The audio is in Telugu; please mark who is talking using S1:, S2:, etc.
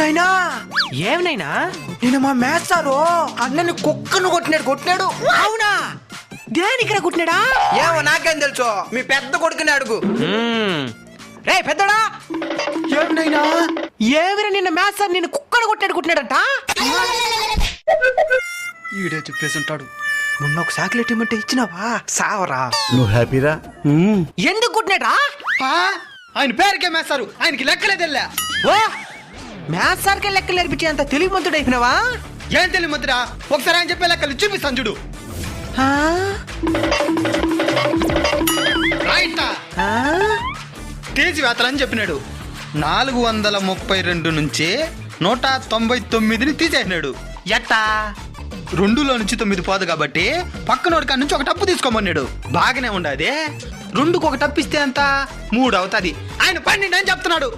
S1: నైనా
S2: ఏమనైనా
S1: నేను మా మేస్తారు అన్నని కుక్కను కొట్టినాడు.
S2: అవునా? దేనికిరా కుట్టినాడా?
S1: ఏమో నాకేం తెలుసు, మీ పెద్ద కొడుకుని అడుగు.
S2: రే పెద్దడా,
S1: ఏమినైనా
S2: ఏమిరా నిన్న మ్యాథ్స్ సార్ నిన్ను కుక్కను కుట్టినాడంట?
S1: ఈడే చెప్పేసి ఉంటాడు. మొన్న ఒక చాక్లెట్ ఇమ్మంటే ఇచ్చినావా? సావరా.
S3: నువ్వు హ్యాపీరా?
S2: ఎందుకు కుట్టినాడా?
S1: ఆయన పేరుకే మేస్తారు, ఆయనకి లెక్కలేదెల్లా.
S2: ఓ మ్యాథ్స్ సార్కే లెక్కలు నేర్పించేంత తెలివిమంతుడు అయిపోయినావా?
S1: ఏం తెలియమంతురా, ఒకసారి ఆయన చెప్పే లెక్కలు చూపిస్తాను చూడు.
S2: ఆ?
S1: రాయిట్నా
S2: ఆ?
S1: తీసివేతలని చెప్పినాడు. 432 నుంచి 199ని తీసేసినాడు.
S2: ఎట్టా?
S1: 2లో నుంచి 9 పోదు కాబట్టి పక్కనోడి కాడ నుంచి ఒక టప్పు తీసుకోమన్నాడు. బాగానే ఉండదు. 2కు ఒక టప్పు ఇస్తే ఎంత? 3 అవుతుంది. ఆయన 12 అని చెప్తున్నాడు.